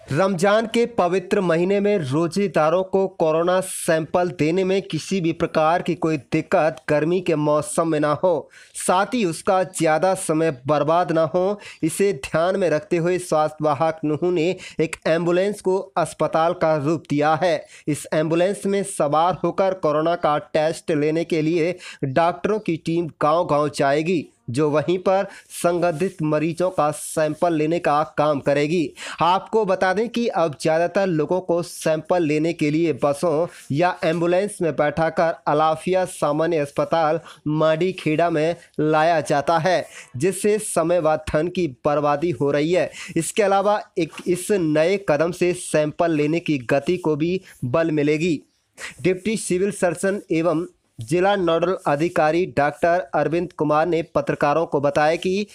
रमजान के पवित्र महीने में रोजेदारों को कोरोना सैंपल देने में किसी भी प्रकार की कोई दिक्कत गर्मी के मौसम में ना हो, साथ ही उसका ज़्यादा समय बर्बाद ना हो, इसे ध्यान में रखते हुए स्वास्थ्य विभाग नूंह ने एक एम्बुलेंस को अस्पताल का रूप दिया है। इस एम्बुलेंस में सवार होकर कोरोना का टेस्ट लेने के लिए डॉक्टरों की टीम गांव-गांव जाएगी, जो वहीं पर संदिग्ध मरीजों का सैंपल लेने का काम करेगी। आपको बता दें कि अब ज़्यादातर लोगों को सैंपल लेने के लिए बसों या एम्बुलेंस में बैठाकर अलाफिया सामान्य अस्पताल मांडीखेड़ा में लाया जाता है, जिससे समय व धन की बर्बादी हो रही है। इसके अलावा इस नए कदम से सैंपल लेने की गति को भी बल मिलेगी। डिप्टी सिविल सर्जन एवं जिला नोडल अधिकारी डॉक्टर अरविंद कुमार ने पत्रकारों को बताया कि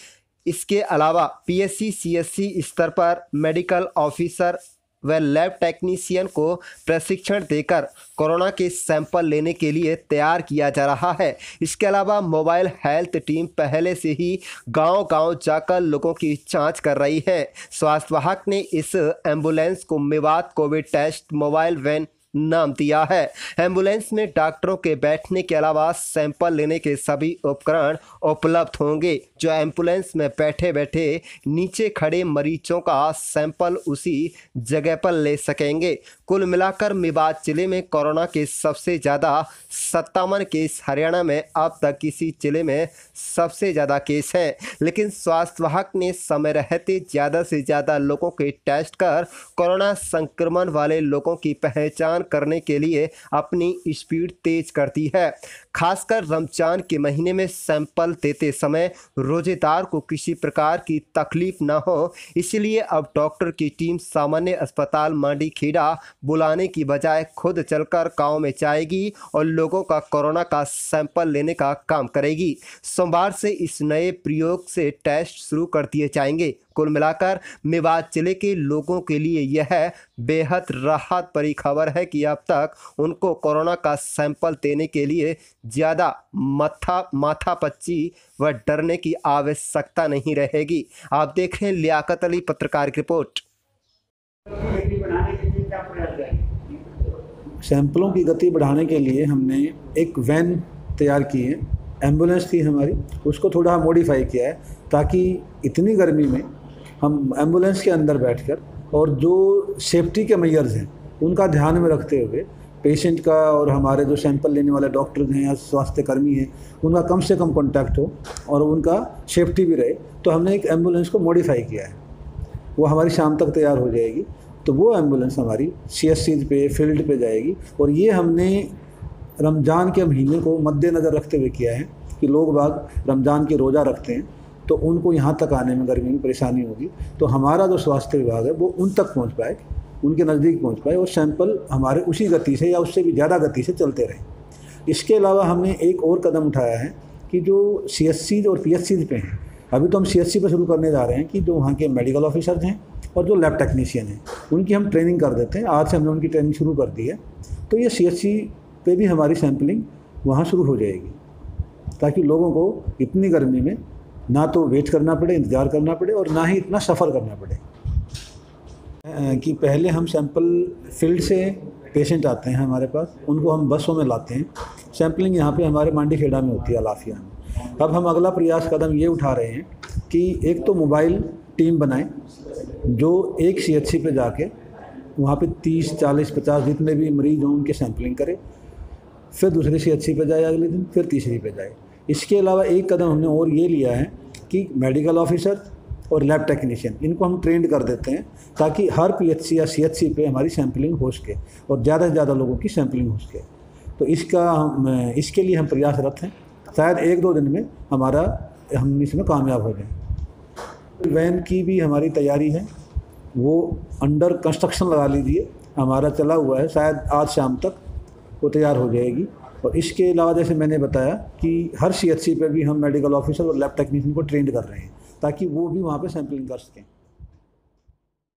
इसके अलावा पीएससी सीएससी स्तर पर मेडिकल ऑफिसर व लैब टेक्नीशियन को प्रशिक्षण देकर कोरोना के सैंपल लेने के लिए तैयार किया जा रहा है। इसके अलावा मोबाइल हेल्थ टीम पहले से ही गांव-गांव जाकर लोगों की जांच कर रही है। स्वास्थ्य विभाग ने इस एम्बुलेंस को Mewat covid test mobile van नाम दिया है। एम्बुलेंस में डॉक्टरों के बैठने के अलावा सैंपल लेने के सभी उपकरण उपलब्ध होंगे, जो एम्बुलेंस में बैठे बैठे नीचे खड़े मरीजों का सैंपल उसी जगह पर ले सकेंगे। कुल मिलाकर मेवात जिले में कोरोना के सबसे ज़्यादा 57 केस, हरियाणा में अब तक किसी जिले में सबसे ज़्यादा केस हैं। लेकिन स्वास्थ्य विभाग ने समय रहते ज़्यादा से ज़्यादा लोगों के टेस्ट कर कोरोना संक्रमण वाले लोगों की पहचान करने के लिए अपनी स्पीड तेज करती है। खासकर रमजान के महीने में सैंपल देते समय रोजेदार को किसी प्रकार की तकलीफ न हो, इसलिए अब डॉक्टर की टीम सामान्य अस्पताल मांडीखेड़ा बुलाने की बजाय खुद चलकर गांव में जाएगी और लोगों का कोरोना का सैंपल लेने का काम करेगी। सोमवार से इस नए प्रयोग से टेस्ट शुरू कर दिए जाएंगे। कुल मिलाकर मेवात जिले के लोगों के लिए यह बेहद राहत भरी खबर है कि अब तक उनको कोरोना का सैंपल देने के लिए ज़्यादा माथापच्ची व डरने की आवश्यकता नहीं रहेगी। आप देख रहे हैं लियाकत अली, पत्रकार की रिपोर्ट। सैंपलों की गति बढ़ाने के लिए हमने एक वैन तैयार की है। एम्बुलेंस थी हमारी, उसको थोड़ा मॉडिफाई किया है ताकि इतनी गर्मी में हम एम्बुलेंस के अंदर बैठकर और जो सेफ्टी के मेजर्स हैं उनका ध्यान में रखते हुए पेशेंट का और हमारे जो सैंपल लेने वाले डॉक्टर हैं या स्वास्थ्य कर्मी हैं उनका कम से कम कांटेक्ट हो और उनका सेफ्टी भी रहे, तो हमने एक एम्बुलेंस को मॉडिफाई किया है। वो हमारी शाम तक तैयार हो जाएगी, तो वो एम्बुलेंस हमारी सीएससी पे फील्ड पे जाएगी। और ये हमने रमज़ान के महीने को मद्देनज़र रखते हुए किया है कि लोग बाग रमज़ान के रोज़ा रखते हैं तो उनको यहाँ तक आने में गर्मी में परेशानी होगी, तो हमारा जो स्वास्थ्य विभाग है वो उन तक पहुँच पाए, उनके नज़दीक पहुँच पाए और सैंपल हमारे उसी गति से या उससे भी ज़्यादा गति से चलते रहें। इसके अलावा हमने एक और कदम उठाया है कि जो सीएससी और पीएचसी पे हैं, अभी तो हम सीएससी पे शुरू करने जा रहे हैं कि जो वहाँ के मेडिकल ऑफिसर्स हैं और जो लैब टेक्नीशियन हैं उनकी हम ट्रेनिंग कर देते हैं। आज से हमने उनकी ट्रेनिंग शुरू कर दी है, तो ये सीएससी पे भी हमारी सैंपलिंग वहाँ शुरू हो जाएगी ताकि लोगों को इतनी गर्मी में ना तो वेट करना पड़े, इंतज़ार करना पड़े और ना ही इतना सफ़र करना पड़े। कि पहले हम सैंपल फील्ड से पेशेंट आते हैं हमारे पास, उनको हम बसों में लाते हैं। सैंपलिंग यहाँ पे हमारे मांडीखेड़ा में होती है, अलाफिया में। अब हम अगला प्रयास कदम ये उठा रहे हैं कि एक तो मोबाइल टीम बनाएं जो एक सीएचसी पे जाके वहाँ पे 30, 40, 50 जितने भी मरीज हों उनके सैंपलिंग करे, फिर दूसरे सीएचसी पे जाए अगले दिन, फिर तीसरी पे जाए। इसके अलावा एक कदम हमने और ये लिया है कि मेडिकल ऑफिसर और लैब टेक्नीशियन इनको हम ट्रेंड कर देते हैं ताकि हर पीएचसी या सीएचसी पे हमारी सैंपलिंग हो सके और ज़्यादा से ज़्यादा लोगों की सैंपलिंग हो सके। तो इसके लिए हम प्रयासरत हैं। शायद 1-2 दिन में हम इसमें कामयाब हो जाएं। वैन की भी हमारी तैयारी है, वो अंडर कंस्ट्रक्शन लगा लीजिए, हमारा चला हुआ है, शायद आज शाम तक वो तैयार हो जाएगी। और इसके अलावा जैसे मैंने बताया कि हर सीएचसी पे भी हम मेडिकल ऑफिसर और लैब टेक्नीशियन को ट्रेंड कर रहे हैं ताकि वो भी वहाँ पे सैंपलिंग कर सकें।